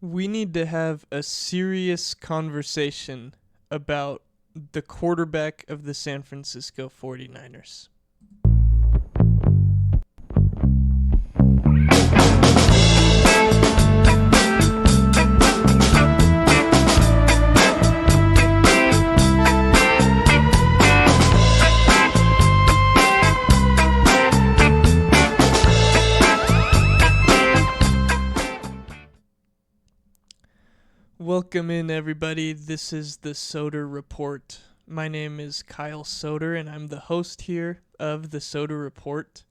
We need to have a serious conversation about the quarterback of the San Francisco 49ers. Welcome in, everybody. This is the Soder Report. My name is Kyle Soder, and I'm the host here of the Soder Report.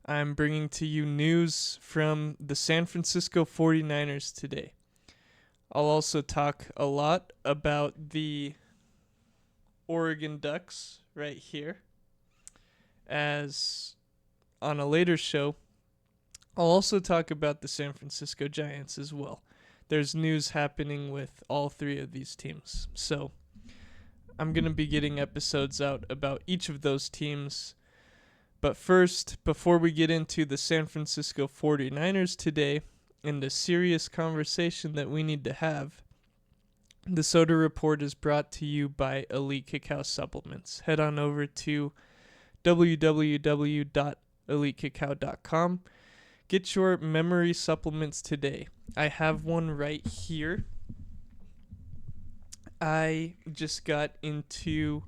I'm bringing to you news from the San Francisco 49ers today. I'll also talk a lot about the Oregon Ducks right here, as on a later show, I'll also talk about the San Francisco Giants as well. There's news happening with all three of these teams. So I'm going to be getting episodes out about each of those teams. But first, before we get into the San Francisco 49ers today and the serious conversation that we need to have, the Soder Report is brought to you by Elite Cacao Supplements. Head on over to www.elitecacao.com. Get your memory supplements today. I have one right here. I just got into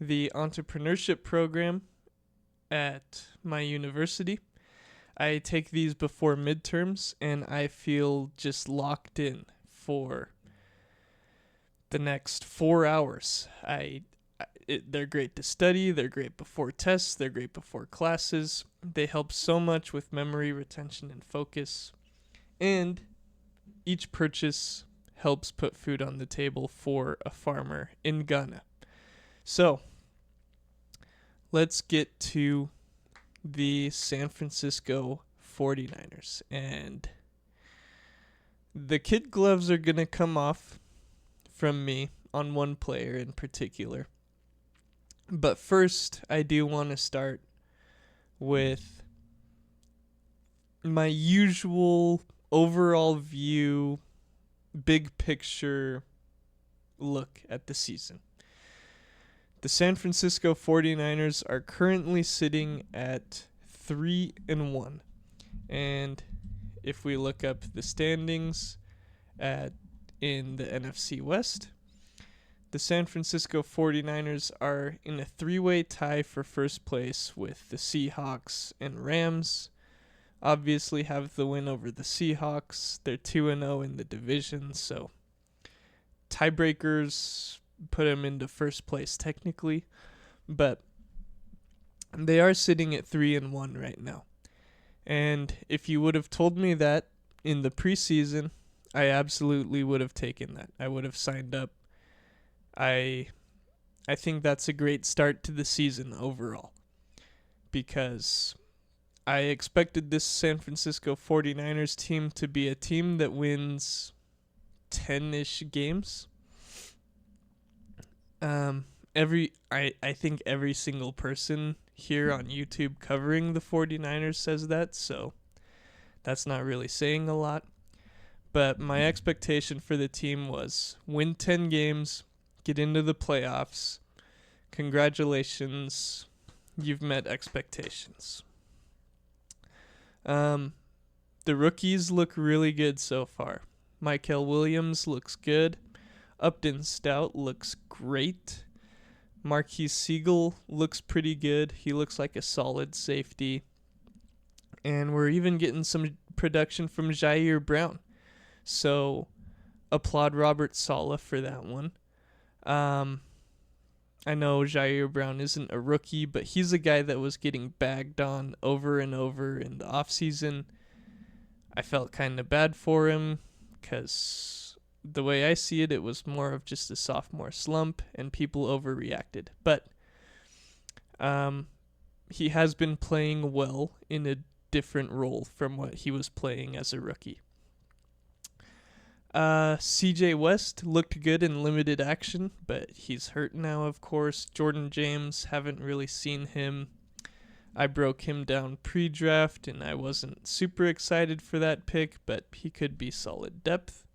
the entrepreneurship program at my university. I take these before midterms, and I feel just locked in for the next 4 hours. They're great to study. They're great before tests. They're great before classes. They help so much with memory retention and focus. And each purchase helps put food on the table for a farmer in Ghana. So, let's get to the San Francisco 49ers. And the kid gloves are going to come off from me on one player in particular. But first, I do want to start with my usual overall view, big picture look at the season. The San Francisco 49ers are currently sitting at 3-1. And if we look up the standings in the NFC West, the San Francisco 49ers are in a three-way tie for first place with the Seahawks and Rams. Obviously have the win over the Seahawks. They're 2-0 in the division, so tiebreakers put them into first place technically. But they are sitting at 3-1 right now. And if you would have told me that in the preseason, I absolutely would have taken that. I would have signed up. I think that's a great start to the season overall, because I expected this San Francisco 49ers team to be a team that wins 10-ish games. I think every single person here on YouTube covering the 49ers says that, so that's not really saying a lot. But my expectation for the team was win 10 games, get into the playoffs. Congratulations. You've met expectations. The rookies look really good so far. Mykel Williams looks good. Upton Stout looks great. Marquise Siegel looks pretty good. He looks like a solid safety. And we're even getting some production from Jair Brown. So applaud Robert Saleh for that one. I know Jair Brown isn't a rookie, but he's a guy that was getting bagged on over and over in the offseason. I felt kind of bad for him because the way I see it, it was more of just a sophomore slump and people overreacted. But he has been playing well in a different role from what he was playing as a rookie. CJ West looked good in limited action, but he's hurt now, of course. Jordan James, haven't really seen him. I broke him down pre-draft, and I wasn't super excited for that pick, but he could be solid depth.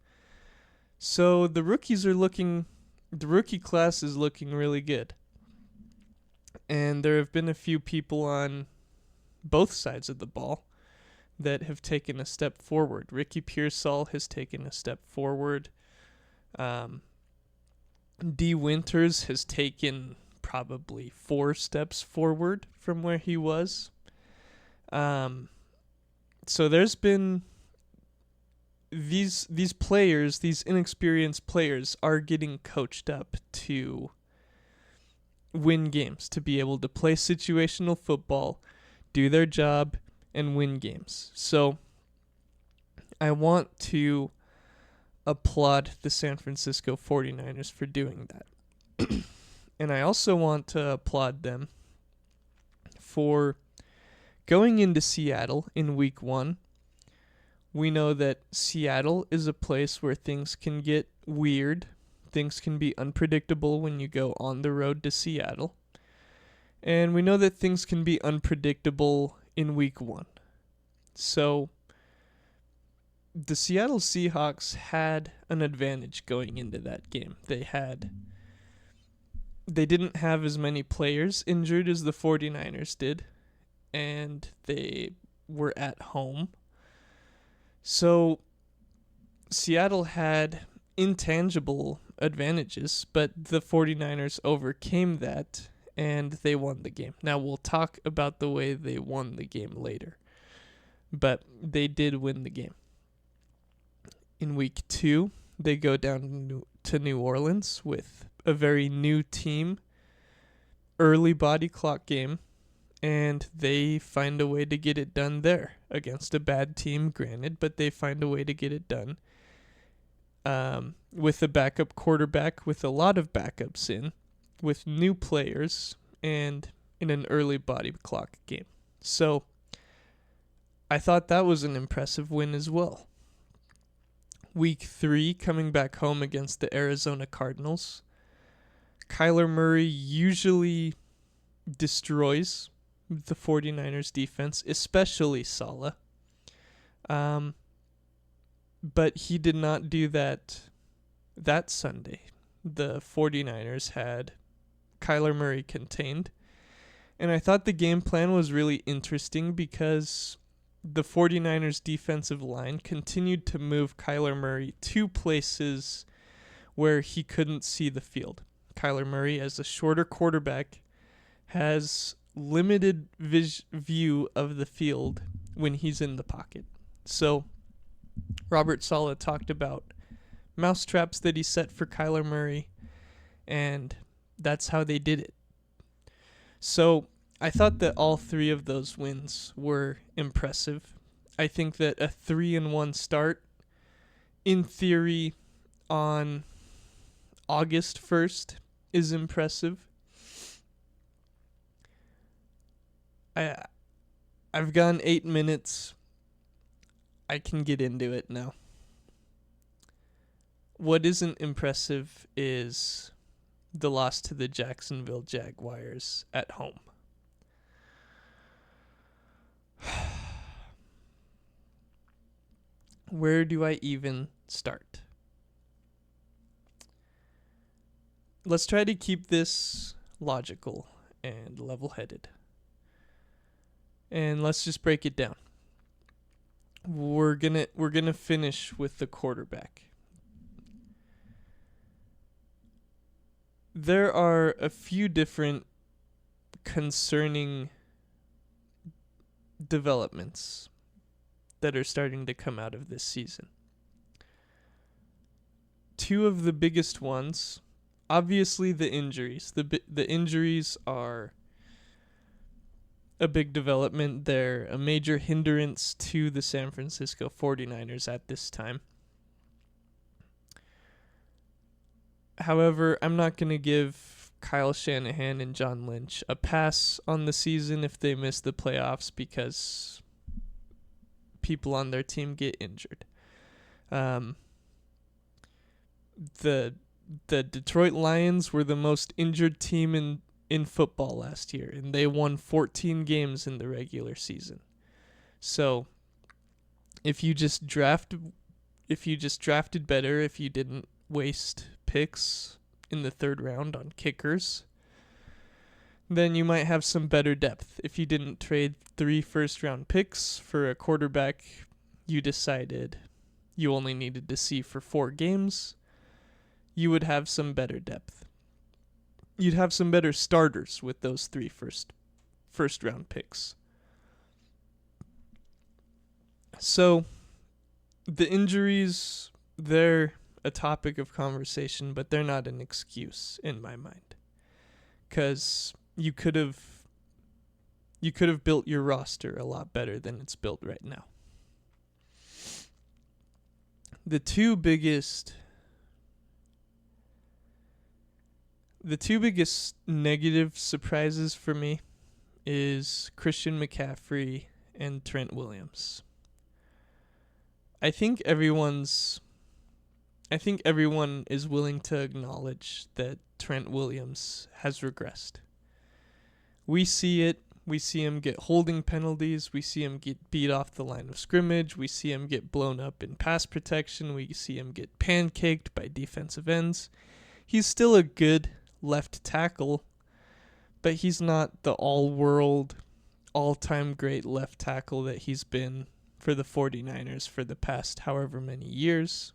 So the rookie class is looking really good. And there have been a few people on both sides of the ball that have taken a step forward. Ricky Pearsall has taken a step forward. D. Winters has taken probably 4 steps forward from where he was. So there's been these players, these inexperienced players, are getting coached up to win games, to be able to play situational football, do their job, and win games. So I want to applaud the San Francisco 49ers for doing that. And I also want to applaud them for going into Seattle in week 1. We know that Seattle is a place where things can get weird. Things can be unpredictable when you go on the road to Seattle. And we know that things can be unpredictable in week 1. So the Seattle Seahawks had an advantage going into that game. They didn't have as many players injured as the 49ers did, and they were at home. So Seattle had intangible advantages, but the 49ers overcame that, and they won the game. Now, we'll talk about the way they won the game later, but they did win the game. In week 2, they go down to New Orleans with a very new team, early body clock game, and they find a way to get it done there against a bad team, granted, but they find a way to get it done with a backup quarterback, with a lot of backups in, with new players, and in an early body clock game. So I thought that was an impressive win as well. Week 3, coming back home against the Arizona Cardinals. Kyler Murray usually destroys the 49ers defense, especially Saleh. But he did not do that Sunday. The 49ers had Kyler Murray contained. And I thought the game plan was really interesting because the 49ers defensive line continued to move Kyler Murray to places where he couldn't see the field. Kyler Murray, as a shorter quarterback, has limited view of the field when he's in the pocket. So Robert Saleh talked about mousetraps that he set for Kyler Murray, and that's how they did it. So I thought that all 3 of those wins were impressive. I think that a 3-1 start, in theory, on August 1st is impressive. I've gone 8 minutes. I can get into it now. What isn't impressive is the loss to the Jacksonville Jaguars at home. Where do I even start? Let's try to keep this logical and level-headed. And let's just break it down. We're gonna finish with the quarterback. There are a few different concerning developments that are starting to come out of this season. 2 of the biggest ones, obviously the injuries. The injuries are a big development. They're a major hindrance to the San Francisco 49ers at this time. However, I'm not going to give Kyle Shanahan and John Lynch a pass on the season if they miss the playoffs because people on their team get injured. The Detroit Lions were the most injured team in in football last year, and they won 14 games in the regular season. So if you just drafted better, if you didn't waste picks in the third round on kickers, then you might have some better depth. If you didn't trade 3 first-round picks for a quarterback you decided you only needed to see for 4 games, you would have some better depth. You'd have some better starters with those 3 first-round picks. So the injuries, they're a topic of conversation, but they're not an excuse in my mind. Because you could have built your roster a lot better than it's built right now. The two biggest negative surprises for me is Christian McCaffrey and Trent Williams. I think everyone is willing to acknowledge that Trent Williams has regressed. We see it. We see him get holding penalties. We see him get beat off the line of scrimmage. We see him get blown up in pass protection. We see him get pancaked by defensive ends. He's still a good left tackle, but he's not the all-world, all-time great left tackle that he's been for the 49ers for the past however many years.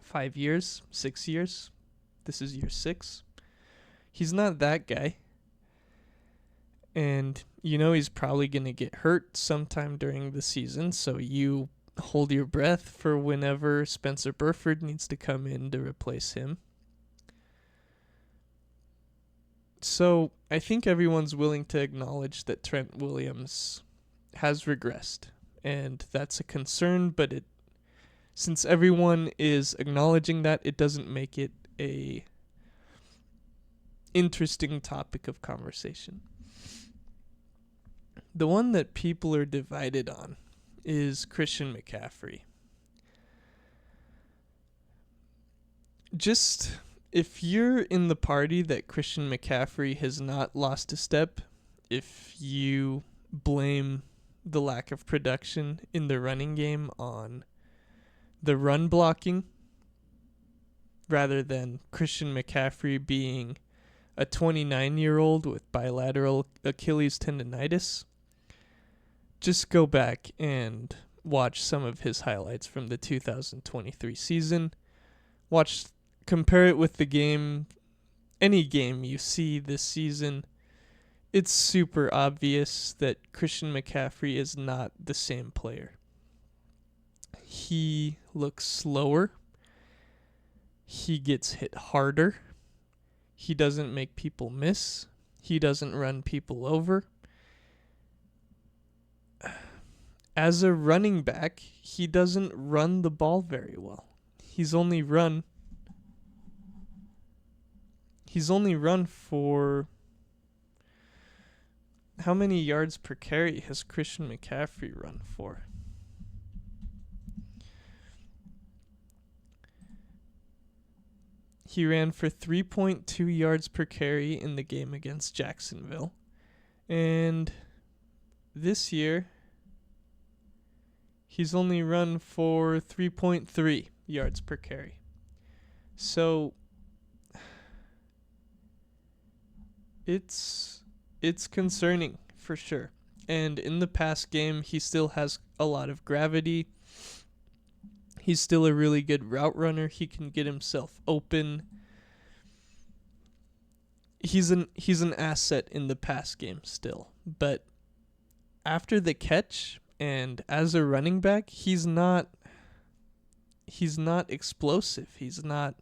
5 years? 6 years? This is year 6. He's not that guy. And you know he's probably going to get hurt sometime during the season, so you hold your breath for whenever Spencer Burford needs to come in to replace him. So I think everyone's willing to acknowledge that Trent Williams has regressed, and that's a concern, but since everyone is acknowledging that, it doesn't make it a interesting topic of conversation. The one that people are divided on is Christian McCaffrey. Just if you're in the party that Christian McCaffrey has not lost a step, if you blame the lack of production in the running game on the run blocking rather than Christian McCaffrey being a 29-year-old with bilateral Achilles tendonitis, just go back and watch some of his highlights from the 2023 season. Compare it with any game you see this season. It's super obvious that Christian McCaffrey is not the same player. He looks slower. He gets hit harder. He doesn't make people miss. He doesn't run people over. As a running back, he doesn't run the ball very well. He's only run for... How many yards per carry has Christian McCaffrey run for? He ran for 3.2 yards per carry in the game against Jacksonville. And this year, he's only run for 3.3 yards per carry. So it's concerning for sure. And in the past game, he still has a lot of gravity. He's still a really good route runner. He can get himself open. He's an asset in the pass game still. But after the catch and as a running back, he's not explosive. He's not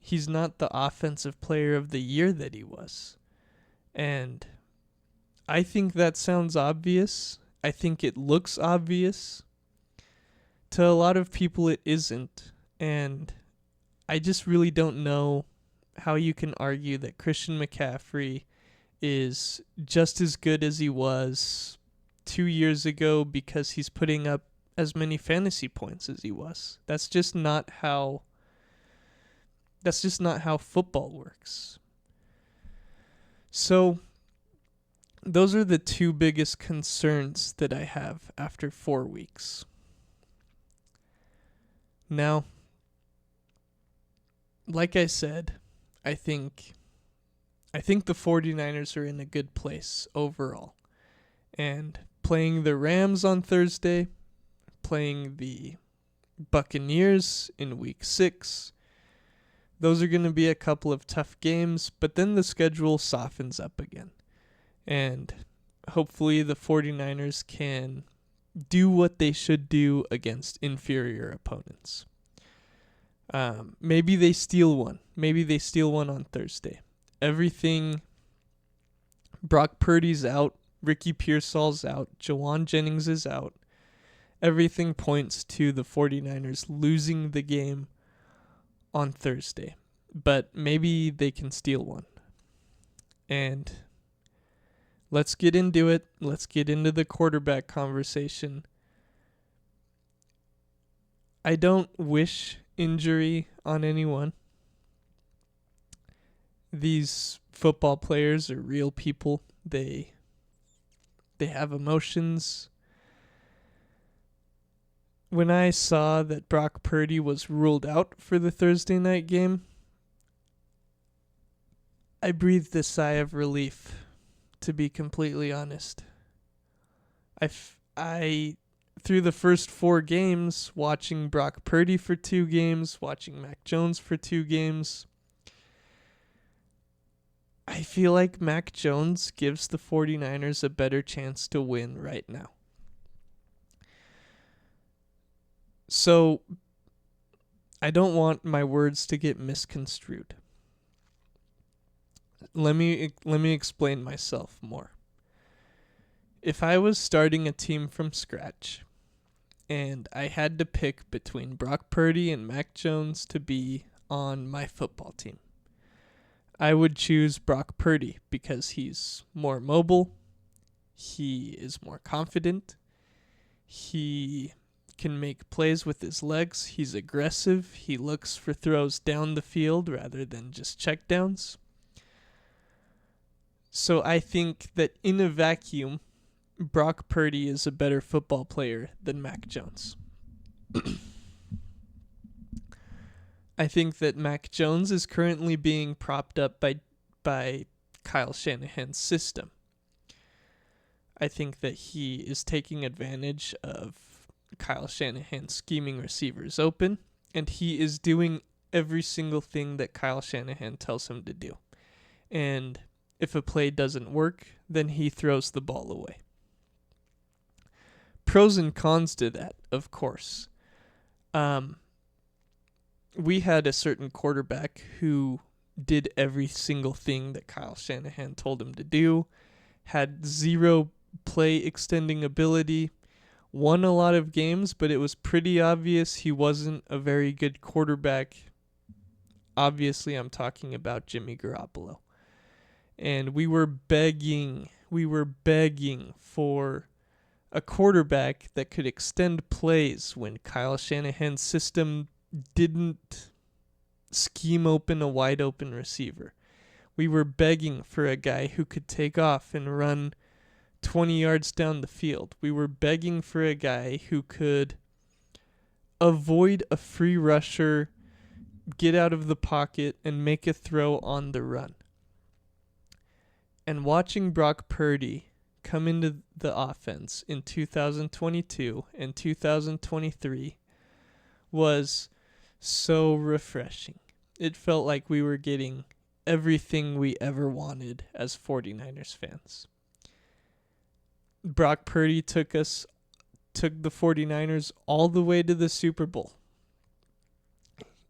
the offensive player of the year that he was. And I think that sounds obvious. I think it looks obvious. To a lot of people, it isn't. And I just really don't know how you can argue that Christian McCaffrey is just as good as he was 2 years ago because he's putting up as many fantasy points as he was. That's just not how football works. So those are the two biggest concerns that I have after 4 weeks. Now, like I said, I think the 49ers are in a good place overall. And playing the Rams on Thursday, playing the Buccaneers in week 6, those are going to be a couple of tough games, but then the schedule softens up again. And hopefully the 49ers can do what they should do against inferior opponents. Maybe they steal one. Maybe they steal one on Thursday. Brock Purdy's out. Ricky Pearsall's out. Jawan Jennings is out. Everything points to the 49ers losing the game on Thursday. But maybe they can steal one. And let's get into it. Let's get into the quarterback conversation. I don't wish injury on anyone. These football players are real people. They have emotions. When I saw that Brock Purdy was ruled out for the Thursday night game, I breathed a sigh of relief, to be completely honest. I through the first 4 games, watching Brock Purdy for 2 games, watching Mac Jones for 2 games, I feel like Mac Jones gives the 49ers a better chance to win right now. So, I don't want my words to get misconstrued. Let me explain myself more. If I was starting a team from scratch, and I had to pick between Brock Purdy and Mac Jones to be on my football team, I would choose Brock Purdy because he's more mobile, he is more confident, he can make plays with his legs, he's aggressive, he looks for throws down the field rather than just checkdowns. So I think that in a vacuum, Brock Purdy is a better football player than Mac Jones. I think that Mac Jones is currently being propped up by Kyle Shanahan's system. I think that he is taking advantage of Kyle Shanahan scheming receivers open, and he is doing every single thing that Kyle Shanahan tells him to do. And if a play doesn't work, then he throws the ball away. Pros and cons to that, of course. We had a certain quarterback who did every single thing that Kyle Shanahan told him to do, had zero play extending ability, won a lot of games, but it was pretty obvious he wasn't a very good quarterback. Obviously, I'm talking about Jimmy Garoppolo. And we were begging for a quarterback that could extend plays when Kyle Shanahan's system didn't scheme open a wide open receiver. We were begging for a guy who could take off and run 20 yards down the field. We were begging for a guy who could avoid a free rusher, get out of the pocket, and make a throw on the run. And watching Brock Purdy come into the offense in 2022 and 2023 was so refreshing. It felt like we were getting everything we ever wanted as 49ers fans. Brock Purdy took the 49ers all the way to the Super Bowl.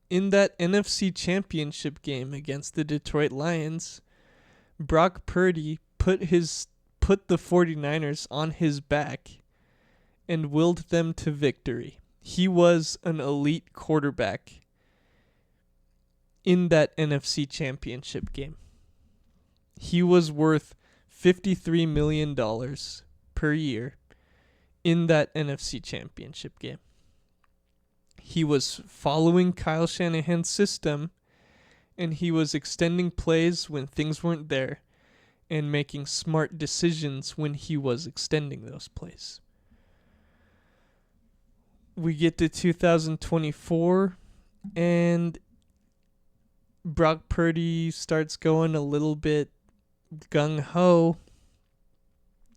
In that NFC Championship game against the Detroit Lions, Brock Purdy put the 49ers on his back and willed them to victory. He was an elite quarterback in that NFC Championship game. He was worth $53 million per year in that NFC Championship game. He was following Kyle Shanahan's system, and he was extending plays when things weren't there, and making smart decisions when he was extending those plays. We get to 2024, and Brock Purdy starts going a little bit gung-ho.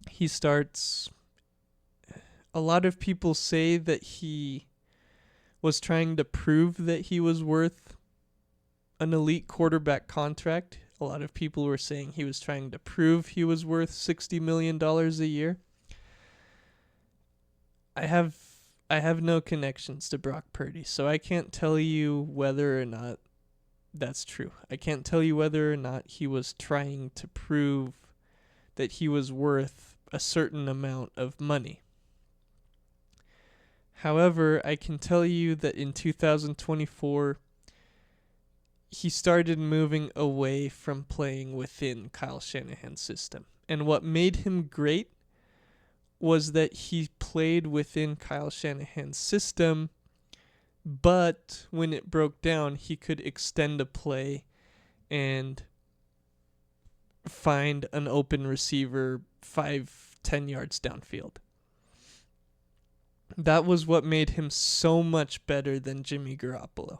He starts... A lot of people say that he was trying to prove that he was worth an elite quarterback contract. A lot of people were saying he was trying to prove he was worth $60 million a year. I have no connections to Brock Purdy, so I can't tell you whether or not that's true. I can't tell you whether or not he was trying to prove that he was worth a certain amount of money. However, I can tell you that in 2024, he started moving away from playing within Kyle Shanahan's system. And what made him great was that he played within Kyle Shanahan's system, but when it broke down, he could extend a play and find an open receiver 5-10 yards downfield. That was what made him so much better than Jimmy Garoppolo.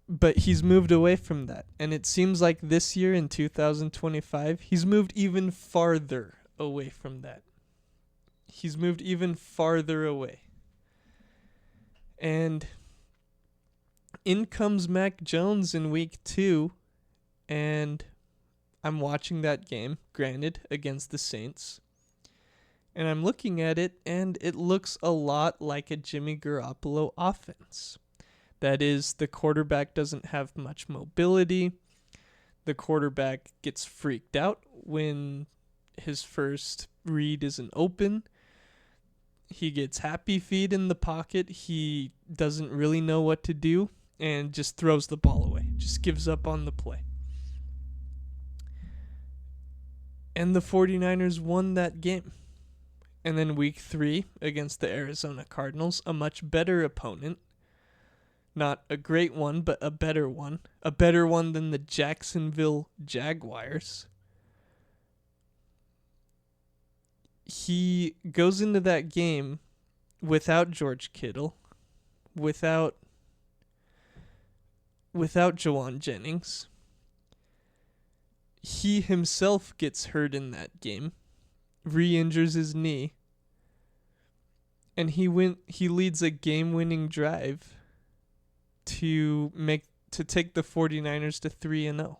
But he's moved away from that. And it seems like this year in 2025, he's moved even farther away from that. He's moved even farther away. And in comes Mac Jones in week 2. And I'm watching that game, granted, against the Saints. And I'm looking at it, and it looks a lot like a Jimmy Garoppolo offense. That is, the quarterback doesn't have much mobility. The quarterback gets freaked out when his first read isn't open. He gets happy feet in the pocket. He doesn't really know what to do and just throws the ball away. Just gives up on the play. And the 49ers won that game. And then week 3 against the Arizona Cardinals, a much better opponent. Not a great one, but a better one. A better one than the Jacksonville Jaguars. He goes into that game without George Kittle, without Jawan Jennings. He himself gets hurt in that game. Re-injures his knee, and he leads a game-winning drive to take the 49ers to 3-0.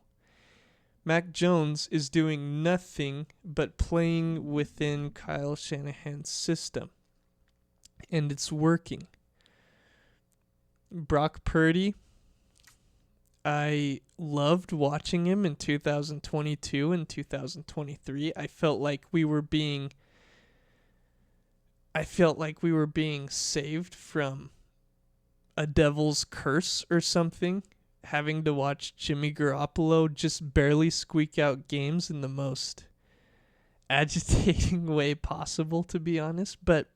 Mac Jones is doing nothing but playing within Kyle Shanahan's system, and it's working. Brock Purdy, I loved watching him in 2022 and 2023. I felt like we were being saved from a devil's curse or something, having to watch Jimmy Garoppolo just barely squeak out games in the most agitating way possible, to be honest. But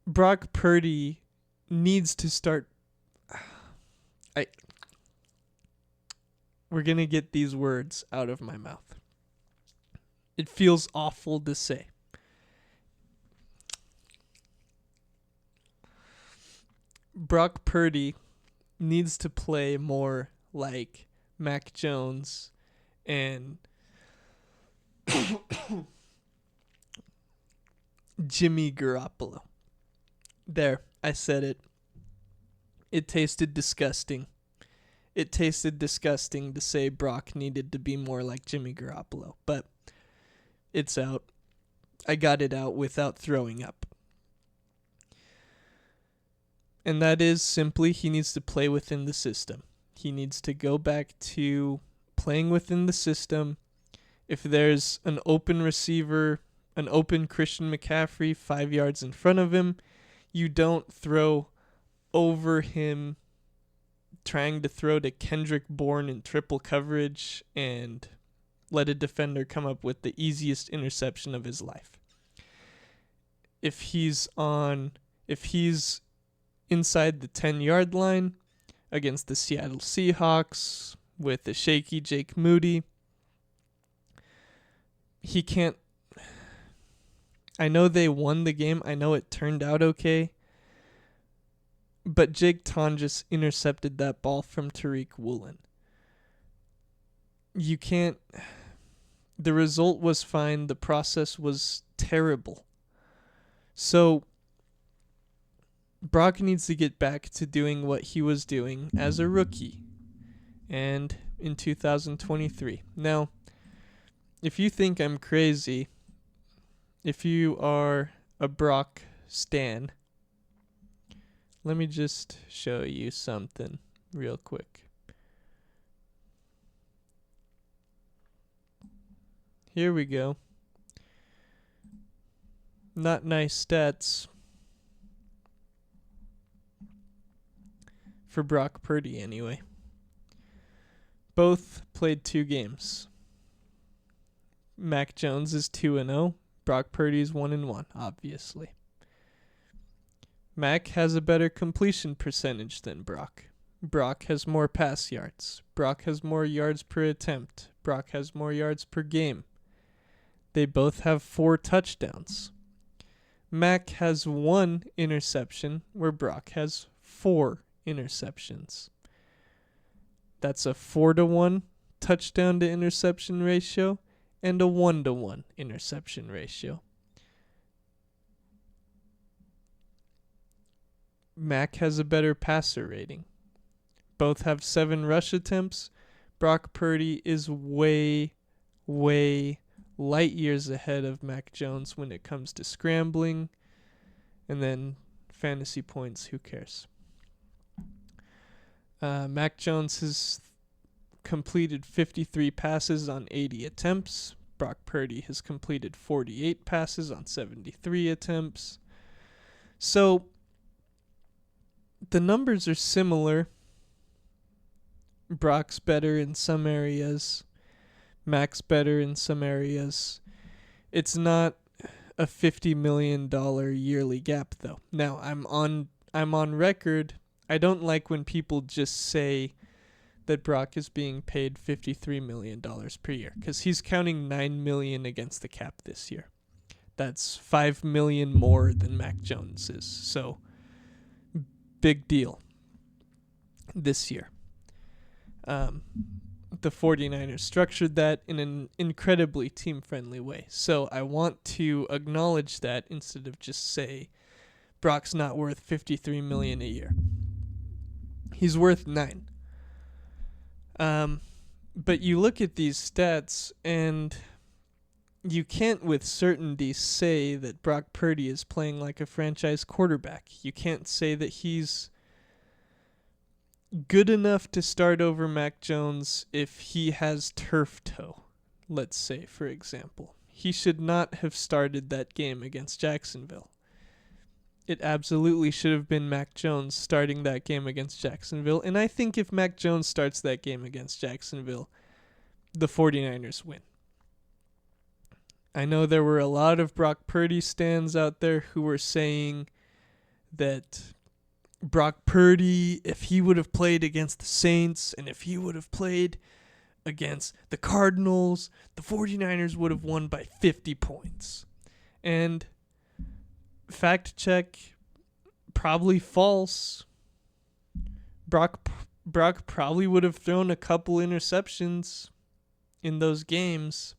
Brock Purdy needs to start... We're going to get these words out of my mouth. It feels awful to say. Brock Purdy needs to play more like Mac Jones and Jimmy Garoppolo. There, I said it. It tasted disgusting. It tasted disgusting to say Brock needed to be more like Jimmy Garoppolo, but it's out. I got it out without throwing up. And that is simply he needs to play within the system. He needs to go back to playing within the system. If there's an open receiver, an open Christian McCaffrey 5 yards in front of him, you don't throw over him trying to throw to Kendrick Bourne in triple coverage and let a defender come up with the easiest interception of his life. If he's inside the 10-yard line against the Seattle Seahawks, with a shaky Jake Moody. He can't. I know they won the game. I know it turned out okay. But Jake Ton just intercepted that ball from Tariq Woolen. You can't. The result was fine. The process was terrible. So Brock needs to get back to doing what he was doing as a rookie and in 2023. Now, if you think I'm crazy, if you are a Brock stan, let me just show you something real quick. Here we go. Not nice stats for Brock Purdy anyway. Both played 2 games. Mac Jones is 2-0. Brock Purdy is 1-1, obviously. Mac has a better completion percentage than Brock. Brock has more pass yards. Brock has more yards per attempt. Brock has more yards per game. They both have 4 touchdowns. Mac has 1 interception, where Brock has 4 interceptions. That's a 4-1 touchdown to interception ratio and a 1-1 interception ratio. Mac has a better passer rating. Both have 7 rush attempts. Brock Purdy is way light years ahead of Mac Jones when it comes to scrambling. And then fantasy points, who cares? Mac Jones has completed 53 passes on 80 attempts. Brock Purdy has completed 48 passes on 73 attempts. So the numbers are similar. Brock's better in some areas. Mac's better in some areas. It's not a $50 million yearly gap, though. Now, I'm on record. I don't like when people just say that Brock is being paid $53 million per year, because he's counting $9 million against the cap this year. That's $5 million more than Mac Jones is. So, big deal this year. The 49ers structured that in an incredibly team-friendly way. So I want to acknowledge that instead of just say Brock's not worth $53 million a year. He's worth $9. But you look at these stats and you can't with certainty say that Brock Purdy is playing like a franchise quarterback. You can't say that he's good enough to start over Mac Jones if he has turf toe, let's say, for example. He should not have started that game against Jacksonville. It absolutely should have been Mac Jones starting that game against Jacksonville, and I think if Mac Jones starts that game against Jacksonville, the 49ers win. I know there were a lot of Brock Purdy stans out there who were saying that Brock Purdy, if he would have played against the Saints and if he would have played against the Cardinals, the 49ers would have won by 50 points. And fact check, probably false. Brock probably would have thrown a couple interceptions in those games.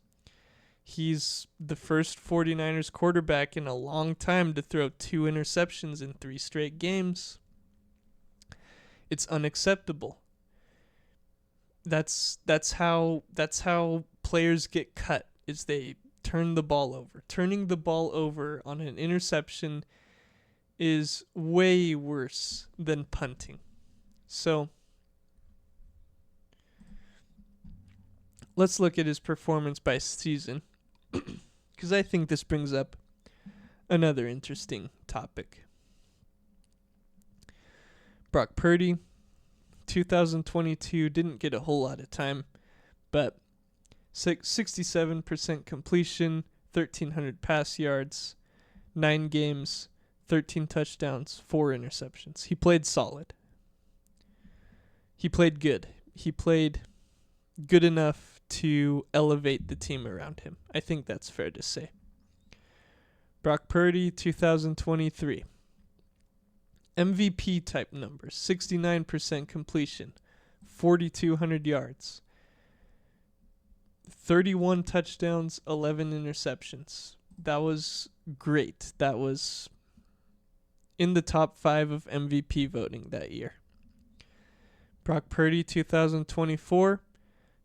He's the first 49ers quarterback in a long time to throw 2 interceptions in 3 straight games. It's unacceptable. That's how players get cut, is they turn the ball over. Turning the ball over on an interception is way worse than punting. So let's look at his performance by season, because I think this brings up another interesting topic. Brock Purdy, 2022, didn't get a whole lot of time, but 67% completion, 1,300 pass yards, 9 games, 13 touchdowns, 4 interceptions. He played solid. He played good. He played good enough to elevate the team around him. I think that's fair to say. Brock Purdy, 2023. MVP type numbers, 69% completion, 4,200 yards, 31 touchdowns, 11 interceptions. That was great. That was in the top 5 of MVP voting that year. Brock Purdy, 2024,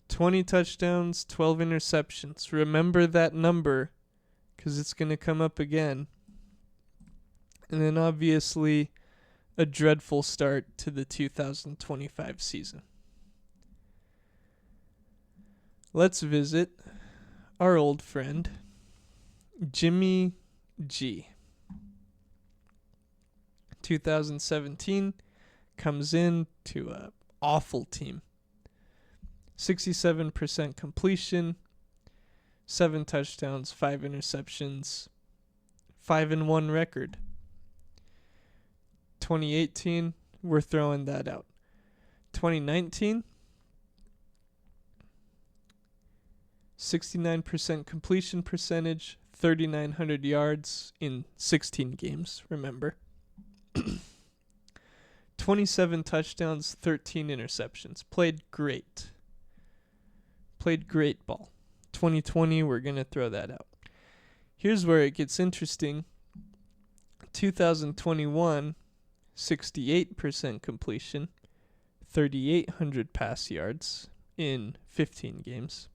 20 touchdowns, 12 interceptions. Remember that number because it's going to come up again. And then obviously a dreadful start to the 2025 season. Let's visit our old friend, Jimmy G. 2017 comes in to a awful team. 67% completion, 7 touchdowns, 5 interceptions, 5-1 record. 2018, we're throwing that out. 2019, 69% completion percentage, 3,900 yards in 16 games, remember. 27 touchdowns, 13 interceptions. Played great ball. 2020, we're going to throw that out. Here's where it gets interesting. 2021, 68% completion, 3,800 pass yards in 15 games.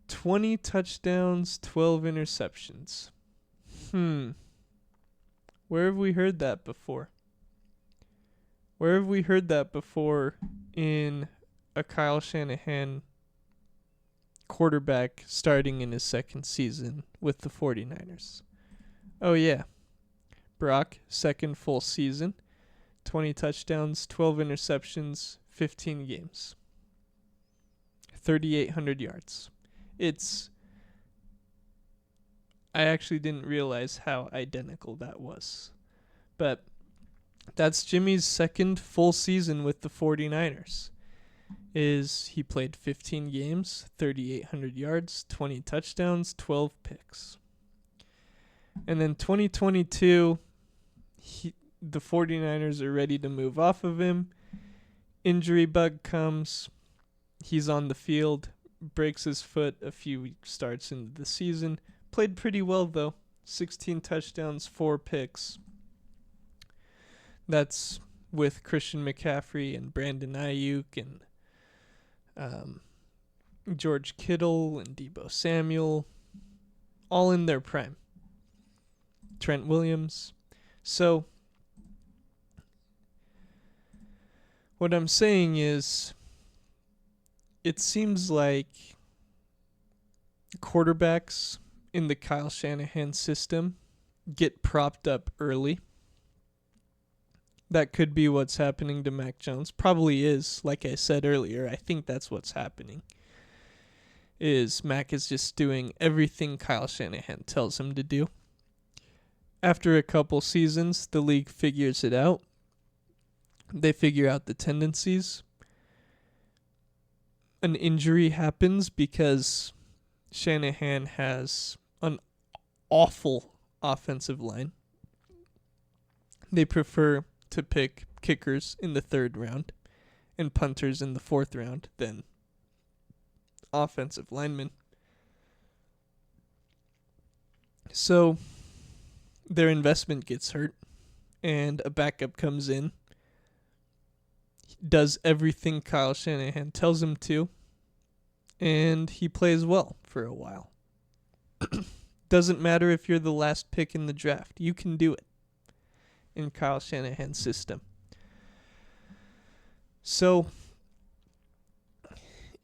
20 touchdowns, 12 interceptions. Where have we heard that before? Where have we heard that before in a Kyle Shanahan quarterback starting in his second season with the 49ers? Oh, yeah. Brock, second full season, 20 touchdowns, 12 interceptions, 15 games, 3,800 yards. I actually didn't realize how identical that was. But that's Jimmy's second full season with the 49ers. He played 15 games, 3,800 yards, 20 touchdowns, 12 picks. And then 2022, the 49ers are ready to move off of him. Injury bug comes. He's on the field, breaks his foot a few starts into the season. Played pretty well, though. 16 touchdowns, 4 picks. That's with Christian McCaffrey and Brandon Ayuk and George Kittle and Deebo Samuel, all in their prime. Trent Williams. So what I'm saying is, it seems like quarterbacks in the Kyle Shanahan system get propped up early. That could be what's happening to Mac Jones. Probably is, like I said earlier. I think that's what's happening. Is Mac is just doing everything Kyle Shanahan tells him to do. After a couple seasons, the league figures it out. They figure out the tendencies. An injury happens because Shanahan has an awful offensive line. They prefer to pick kickers in the 3rd round and punters in the 4th round than offensive linemen. So their investment gets hurt, and a backup comes in, does everything Kyle Shanahan tells him to, and he plays well for a while. Doesn't matter if you're the last pick in the draft. You can do it in Kyle Shanahan's system. So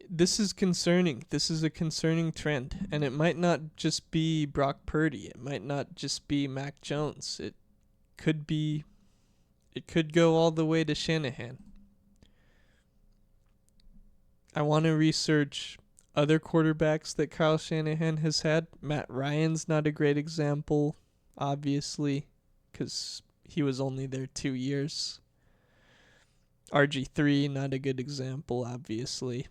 this is concerning. This is a concerning trend, and it might not just be Brock Purdy. It might not just be Mac Jones. It could go all the way to Shanahan. I want to research other quarterbacks that Kyle Shanahan has had. Matt Ryan's not a great example, obviously, because he was only there 2 years. RG3, not a good example, obviously.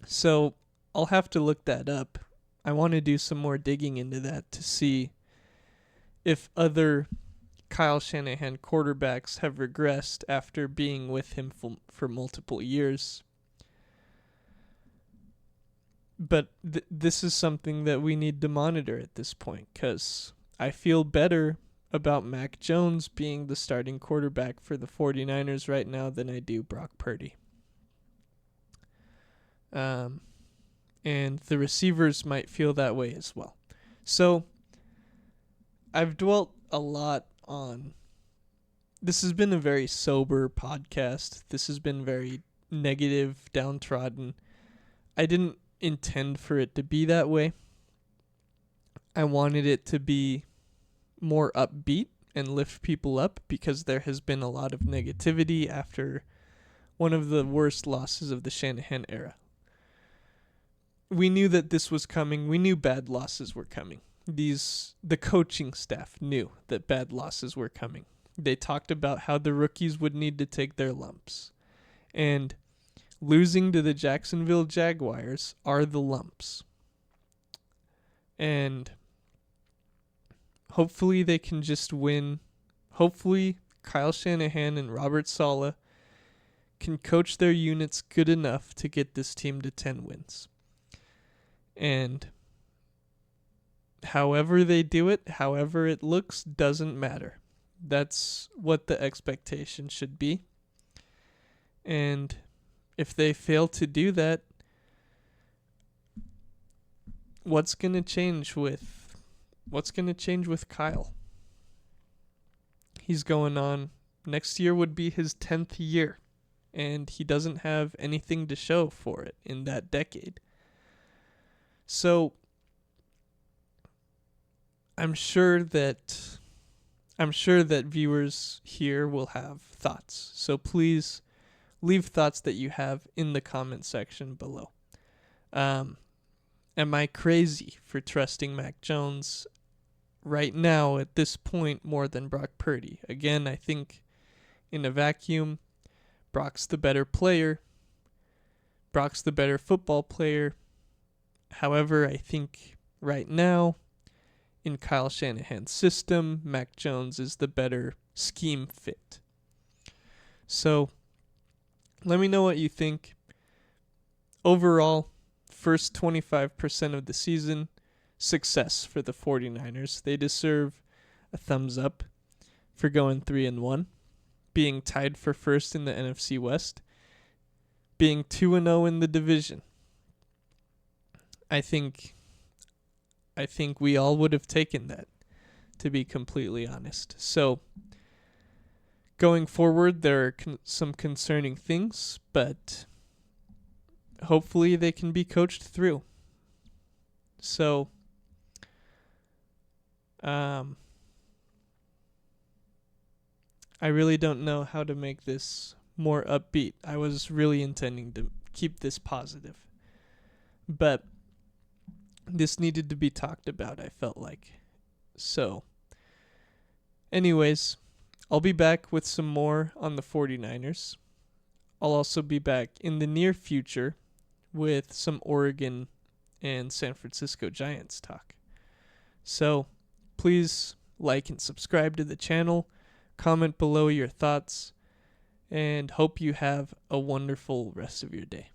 So I'll have to look that up. I want to do some more digging into that to see if other Kyle Shanahan quarterbacks have regressed after being with him for multiple years. But this is something that we need to monitor at this point, because I feel better about Mac Jones being the starting quarterback for the 49ers right now than I do Brock Purdy. And the receivers might feel that way as well. So I've dwelt a lot on, this has been a very sober podcast. This has been very negative, downtrodden. I didn't intend for it to be that way. I wanted it to be more upbeat and lift people up, because there has been a lot of negativity after one of the worst losses of the Shanahan era. We knew that this was coming. We knew bad losses were coming. The coaching staff knew that bad losses were coming. They talked about how the rookies would need to take their lumps. And losing to the Jacksonville Jaguars are the lumps. And hopefully they can just win. Hopefully Kyle Shanahan and Robert Saleh can coach their units good enough to get this team to 10 wins. And however they do it, however it looks, doesn't matter. That's what the expectation should be. And if they fail to do that, what's going to change with Kyle? He's going on, next year would be his 10th year, and he doesn't have anything to show for it in that decade. So I'm sure that viewers here will have thoughts. So please leave thoughts that you have in the comment section below. Am I crazy for trusting Mac Jones right now at this point more than Brock Purdy? Again, I think in a vacuum, Brock's the better player. Brock's the better football player. However, I think right now, in Kyle Shanahan's system, Mac Jones is the better scheme fit. So let me know what you think. Overall, first 25% of the season, success for the 49ers. They deserve a thumbs up for going 3-1, being tied for first in the NFC West, being 2-0 in the division. I think we all would have taken that, to be completely honest. So going forward, there are some concerning things, but hopefully they can be coached through. So I really don't know how to make this more upbeat. I was really intending to keep this positive, but this needed to be talked about, I felt like. So anyways, I'll be back with some more on the 49ers. I'll also be back in the near future with some Oregon and San Francisco Giants talk. So please like and subscribe to the channel, comment below your thoughts, and hope you have a wonderful rest of your day.